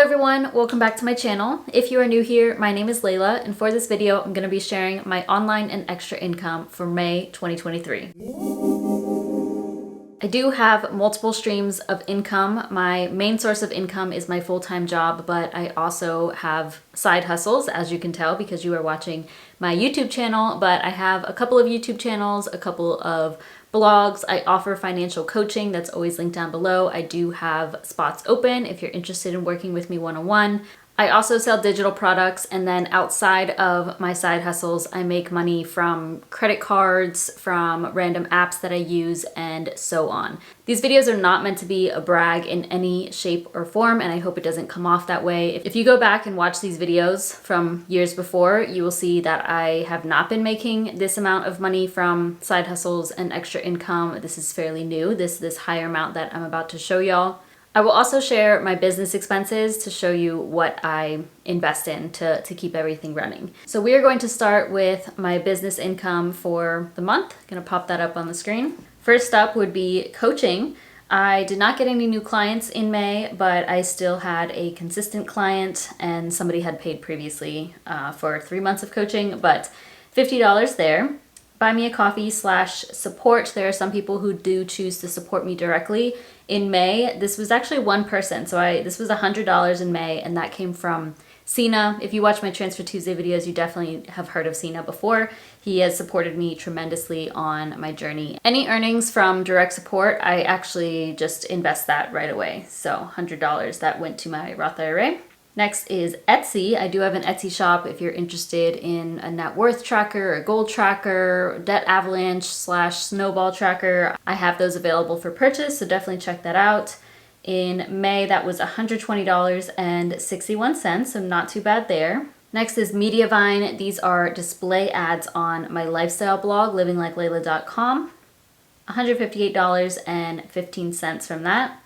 everyone, welcome back to my channel. If you are new here, my name is Layla, and for this video, I'm going to be sharing my online and extra income for May 2023. I do have multiple streams of income. My main source of income is my full-time job, but I also have side hustles, as you can tell because you are watching my YouTube channel, but I have a couple of YouTube channels, a couple of blogs. I offer financial coaching that's always linked down below. I do have spots open if you're interested in working with me one-on-one. I also sell digital products, and then outside of my side hustles, I make money from credit cards, from random apps that I use, and so on. These videos are not meant to be a brag in any shape or form, and I hope it doesn't come off that way. If you go back and watch these videos from years before, you will see that I have not been making this amount of money from side hustles and extra income. This is fairly new, this higher amount that I'm about to show y'all. I will also share my business expenses to show you what I invest in to keep everything running. So we are going to start with my business income for the month. I'm gonna pop that up on the screen. First up would be coaching. I did not get any new clients in May, but I still had a consistent client, and somebody had paid previously for 3 months of coaching, but $50 there. Buy me a coffee / support. There are some people who do choose to support me directly. In May, this was actually one person. So this was $100 in May, and that came from Sina. If you watch my Transfer Tuesday videos, you definitely have heard of Sina before. He has supported me tremendously on my journey. Any earnings from direct support, I actually just invest that right away. So $100 that went to my Roth IRA. Next is Etsy. I do have an Etsy shop if you're interested in a net worth tracker, a goal tracker, debt avalanche / snowball tracker. I have those available for purchase, so definitely check that out. In May, that was $120.61, so not too bad there. Next is Mediavine. These are display ads on my lifestyle blog, livinglikelayla.com. $158.15 from that.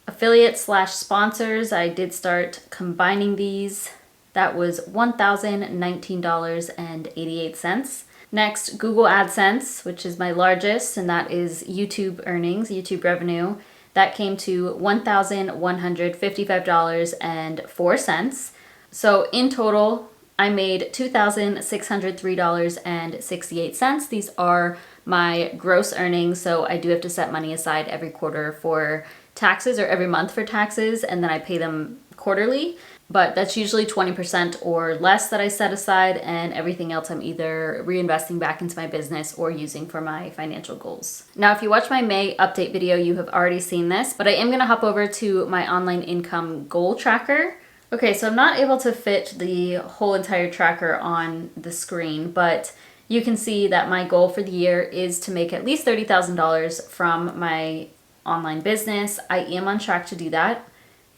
Affiliate / sponsors, I did start combining these. That was $1,019.88. Next, Google AdSense, which is my largest, and that is YouTube earnings, YouTube revenue. That came to $1,155.04. So in total, I made $2,603.68. These are my gross earnings, so I do have to set money aside every quarter for taxes, or every month for taxes, and then I pay them quarterly. But that's usually 20% or less that I set aside, and everything else I'm either reinvesting back into my business or using for my financial goals. Now, if you watch my May update video, you have already seen this, but I am gonna hop over to my online income goal tracker. Okay, so I'm not able to fit the whole entire tracker on the screen, but you can see that my goal for the year is to make at least $30,000 from my online business. I am on track to do that,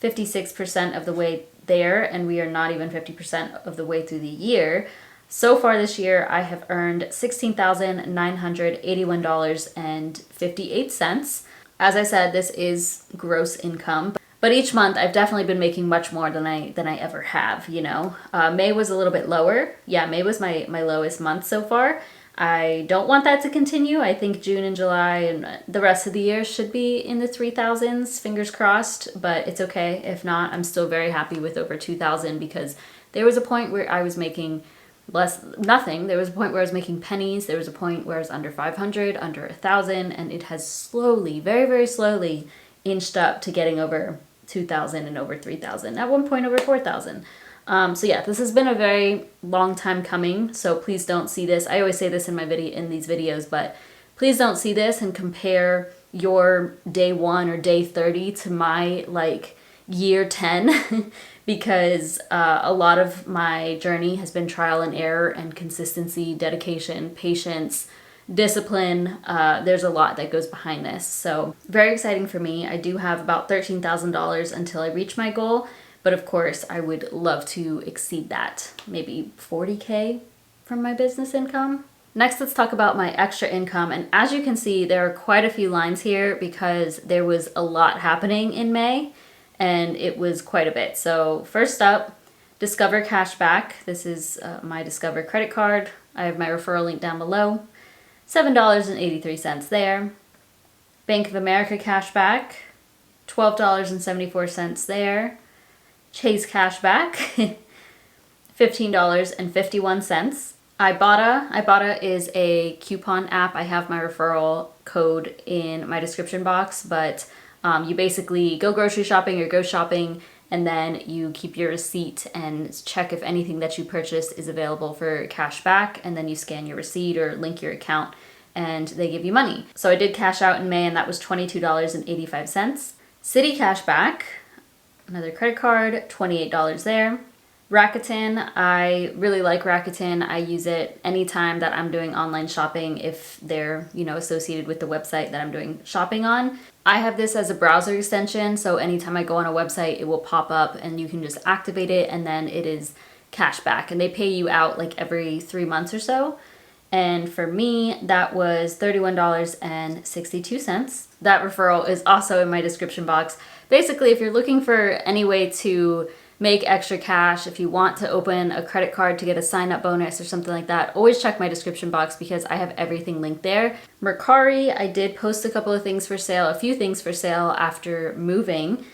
56% of the way there, and we are not even 50% of the way through the year. So far this year, I have earned $16,981.58. As I said, this is gross income, but each month I've definitely been making much more than I ever have, you know. May was a little bit lower. Yeah, May was my lowest month so far. I don't want that to continue. I think June and July and the rest of the year should be in the 3,000s, fingers crossed, but it's okay. If not, I'm still very happy with over 2,000, because there was a point where I was making nothing. There was a point where I was making pennies. There was a point where I was under 500, under 1,000, and it has slowly, very, very slowly inched up to getting over 2,000 and over 3,000. At one point over 4,000. So yeah, this has been a very long time coming, so please don't see this. I always say this in these videos, but please don't see this and compare your day 1 or day 30 to my year 10 because a lot of my journey has been trial and error and consistency, dedication, patience, discipline. There's a lot that goes behind this. So very exciting for me. I do have about $13,000 until I reach my goal. But of course, I would love to exceed that, maybe 40K from my business income. Next, let's talk about my extra income. And as you can see, there are quite a few lines here because there was a lot happening in May, and it was quite a bit. So first up, Discover Cashback. This is my Discover credit card. I have my referral link down below. $7.83 there. Bank of America Cashback, $12.74 there. Chase cashback, $15.51. Ibotta is a coupon app. I have my referral code in my description box, but you basically go grocery shopping or go shopping, and then you keep your receipt and check if anything that you purchased is available for cash back, and then you scan your receipt or link your account and they give you money. So I did cash out in May, and that was $22.85. Citi Cashback, another credit card, $28 there. Rakuten, I really like Rakuten. I use it anytime that I'm doing online shopping if they're, associated with the website that I'm doing shopping on. I have this as a browser extension, so anytime I go on a website, it will pop up and you can just activate it, and then it is cash back. And they pay you out like every 3 months or so. And for me, that was $31.62. That referral is also in my description box. Basically, if you're looking for any way to make extra cash, if you want to open a credit card to get a sign-up bonus or something like that, always check my description box because I have everything linked there. Mercari, I did post a couple of things for sale, a few things for sale after moving,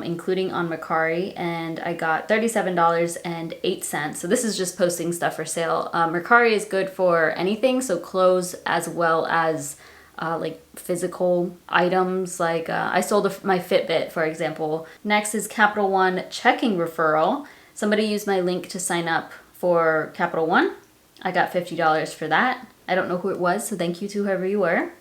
including on Mercari, and I got $37.08. So this is just posting stuff for sale. Mercari is good for anything, so clothes as well as like physical items, like I sold my Fitbit, for example. Next is Capital One checking referral. Somebody used my link to sign up for Capital One. I got $50 for that. I don't know who it was, so thank you to whoever you were.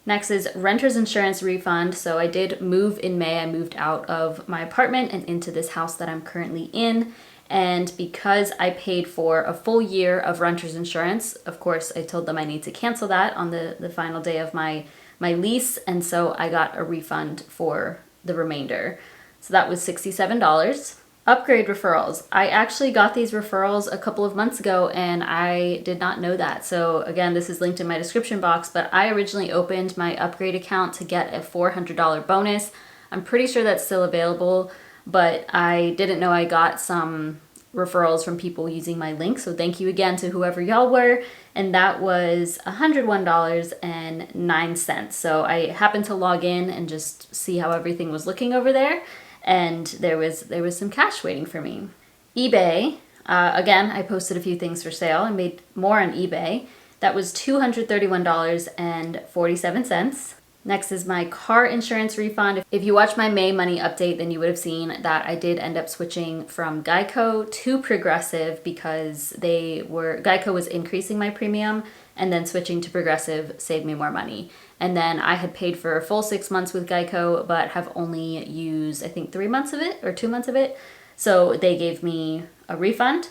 Next is renter's insurance refund. So I did move in May. I moved out of my apartment and into this house that I'm currently in. And because I paid for a full year of renter's insurance, of course, I told them I need to cancel that on the final day of my lease. And so I got a refund for the remainder. So that was $67. Upgrade referrals. I actually got these referrals a couple of months ago and I did not know that. So again, this is linked in my description box, but I originally opened my upgrade account to get a $400 bonus. I'm pretty sure that's still available, but I didn't know I got some referrals from people using my link. So thank you again to whoever y'all were. And that was $101.09. So I happened to log in and just see how everything was looking over there. And there was some cash waiting for me. eBay, again, I posted a few things for sale. I made more on eBay. That was $231.47. Next is my car insurance refund. If you watch my May money update, then you would have seen that I did end up switching from Geico to Progressive because Geico was increasing my premium, and then switching to Progressive saved me more money. And then I had paid for a full 6 months with Geico, but have only used, I think, 3 months of it or 2 months of it. So they gave me a refund,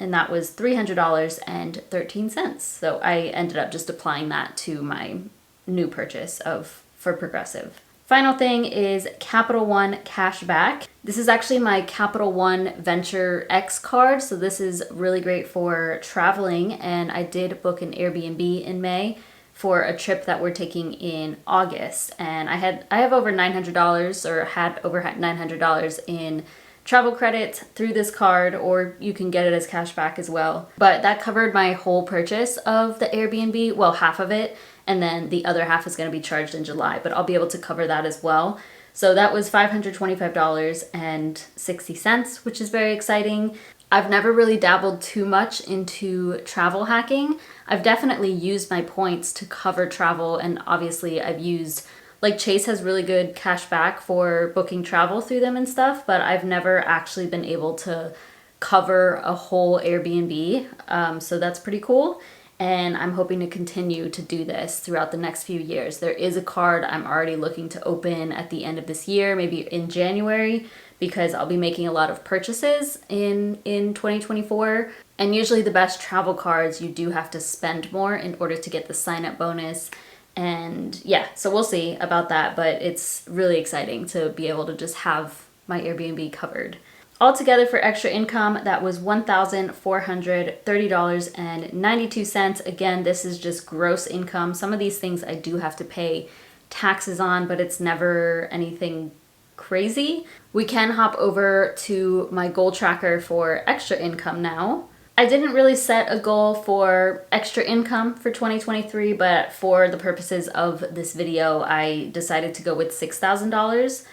and that was $300.13. So I ended up just applying that to my new purchase for Progressive. Final thing is Capital One cashback. This is actually my Capital One Venture X card. So this is really great for traveling, and I did book an Airbnb in May for a trip that we're taking in August. And I have over $900 or had over $900 in travel credit through this card, or you can get it as cash back as well. But that covered my whole purchase of the Airbnb, well, half of it, and then the other half is going to be charged in July, but I'll be able to cover that as well. So that was $525.60, which is very exciting. I've never really dabbled too much into travel hacking. I've definitely used my points to cover travel, and obviously I've used, like, Chase has really good cash back for booking travel through them and stuff, but I've never actually been able to cover a whole Airbnb. So that's pretty cool. And I'm hoping to continue to do this throughout the next few years. There is a card I'm already looking to open at the end of this year, maybe in January, because I'll be making a lot of purchases in 2024. And usually the best travel cards, you do have to spend more in order to get the sign-up bonus. And yeah, so we'll see about that, but it's really exciting to be able to just have my Airbnb covered. Altogether for extra income, that was $1,430.92. Again, this is just gross income. Some of these things I do have to pay taxes on, but it's never anything crazy. We can hop over to my goal tracker for extra income now. I didn't really set a goal for extra income for 2023, but for the purposes of this video, I decided to go with $6,000.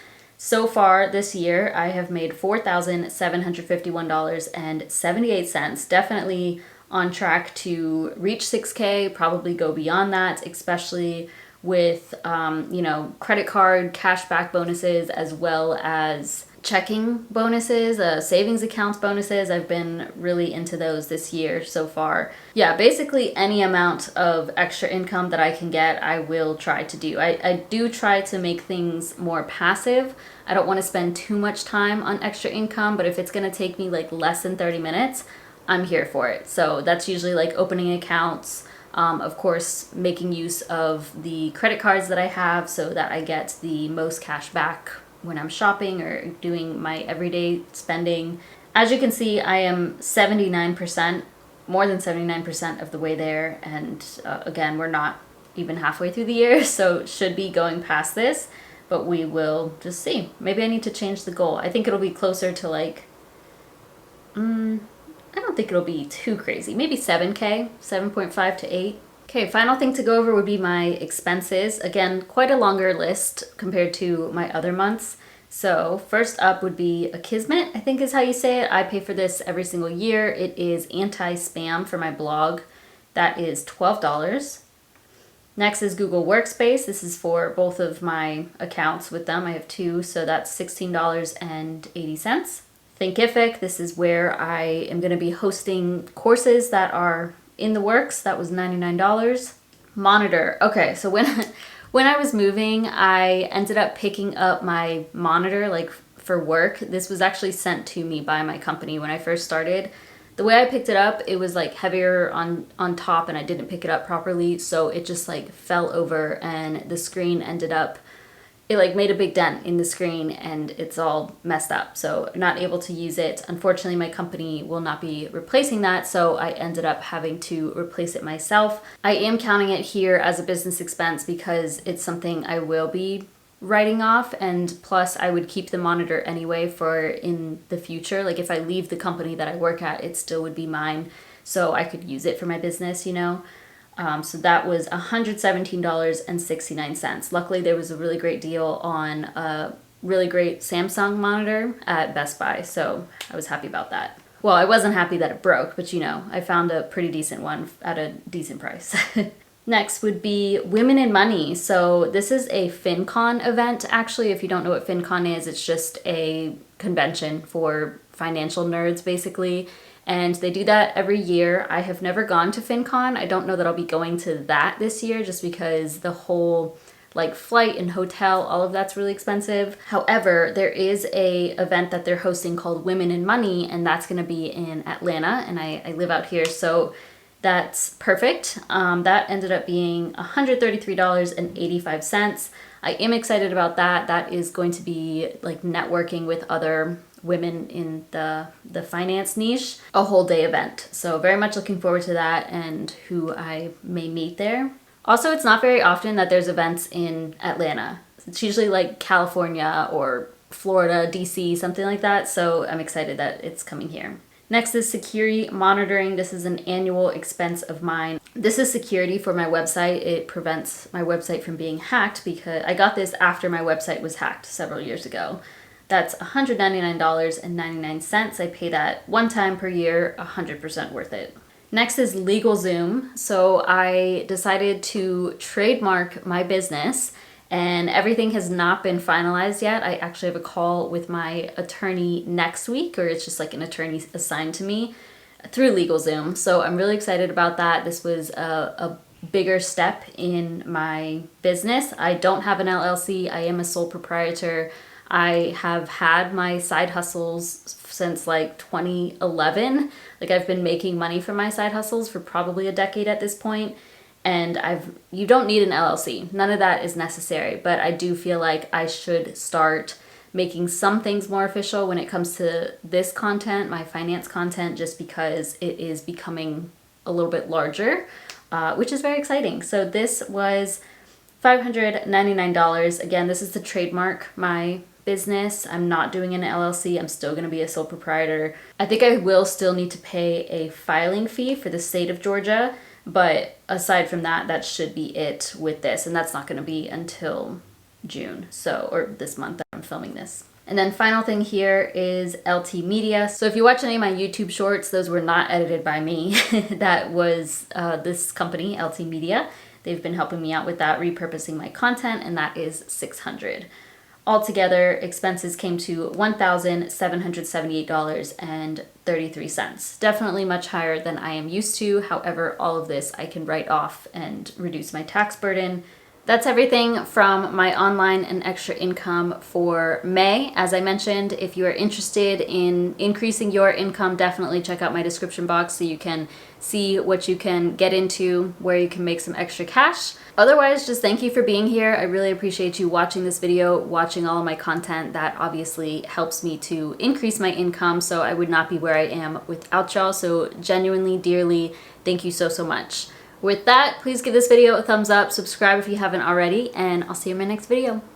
So far this year, I have made $4,751.78. Definitely on track to reach 6K, probably go beyond that, especially with, credit card cashback bonuses as well as checking bonuses, savings accounts bonuses. I've been really into those this year so far. Yeah, basically any amount of extra income that I can get, I will try to do. I do try to make things more passive. I don't want to spend too much time on extra income, but if it's going to take me like less than 30 minutes, I'm here for it. So that's usually like opening accounts, of course, making use of the credit cards that I have so that I get the most cash back when I'm shopping or doing my everyday spending. As you can see, I am 79%, more than 79% of the way there. And again, we're not even halfway through the year, so should be going past this, but we will just see. Maybe I need to change the goal. I think it'll be closer to like, I don't think it'll be too crazy. Maybe 7K, 7.5 to 8. Okay, final thing to go over would be my expenses. Again, quite a longer list compared to my other months. So first up would be Akismet, I think is how you say it. I pay for this every single year. It is anti-spam for my blog. That is $12. Next is Google Workspace. This is for both of my accounts with them. I have two, so that's $16.80. Thinkific, this is where I am going to be hosting courses that are in the works. That was $99. Monitor. Okay, so when I was moving, I ended up picking up my monitor like for work. This was actually sent to me by my company when I first started. The way I picked it up, it was like heavier on top and I didn't pick it up properly, so it just like fell over and the screen ended up, it like made a big dent in the screen and it's all messed up. So not able to use it. Unfortunately, my company will not be replacing that, so I ended up having to replace it myself. I am counting it here as a business expense because it's something I will be writing off, and plus I would keep the monitor anyway for in the future. Like if I leave the company that I work at, it still would be mine, so I could use it for my business, you know. So that was $117.69. Luckily, there was a really great deal on a really great Samsung monitor at Best Buy, so I was happy about that. Well, I wasn't happy that it broke, but you know, I found a pretty decent one at a decent price. Next would be Women in Money. So this is a FinCon event. Actually, if you don't know what FinCon is, it's just a convention for financial nerds, basically. And they do that every year. I have never gone to FinCon. I don't know that I'll be going to that this year just because the whole like flight and hotel, all of that's really expensive. However, there is a event that they're hosting called Women in Money, and that's going to be in Atlanta, and I live out here, so that's perfect. That ended up being $133.85. I am excited about that. That is going to be like networking with other women in the finance niche, a whole day event. So very much looking forward to that and who I may meet there. Also, it's not very often that there's events in Atlanta. It's usually like California or Florida, DC, something like that. So I'm excited that it's coming here. Next is security monitoring. This is an annual expense of mine. This is security for my website. It prevents my website from being hacked because I got this after my website was hacked several years ago. That's $199.99. I pay that one time per year, 100% worth it. Next is LegalZoom. So I decided to trademark my business and everything has not been finalized yet. I actually have a call with my attorney next week, or it's just like an attorney assigned to me through LegalZoom. So I'm really excited about that. This was a bigger step in my business. I don't have an LLC. I am a sole proprietor. I have had my side hustles since like 2011. Like I've been making money from my side hustles for probably a decade at this point. And you don't need an LLC. None of that is necessary, but I do feel like I should start making some things more official when it comes to this content, my finance content, just because it is becoming a little bit larger, which is very exciting. So this was $599. Again, this is to trademark my business. I'm not doing an LLC. I'm still going to be a sole proprietor. I think I will still need to pay a filing fee for the state of Georgia, but aside from that, that should be it with this. And that's not going to be until June, so, or this month that I'm filming this. And then final thing here is LT Media. So if you watch any of my YouTube shorts, those were not edited by me. That was this company, LT Media. They've been helping me out with that, repurposing my content, and that is $600. Altogether, expenses came to $1,778.33. Definitely much higher than I am used to. However, all of this I can write off and reduce my tax burden. That's everything from my online and extra income for May. As I mentioned, if you are interested in increasing your income, definitely check out my description box so you can see what you can get into, where you can make some extra cash. Otherwise, just thank you for being here. I really appreciate you watching this video, watching all of my content. That obviously helps me to increase my income, so I would not be where I am without y'all. So genuinely, dearly, thank you so, so much. With that, please give this video a thumbs up, subscribe if you haven't already, and I'll see you in my next video.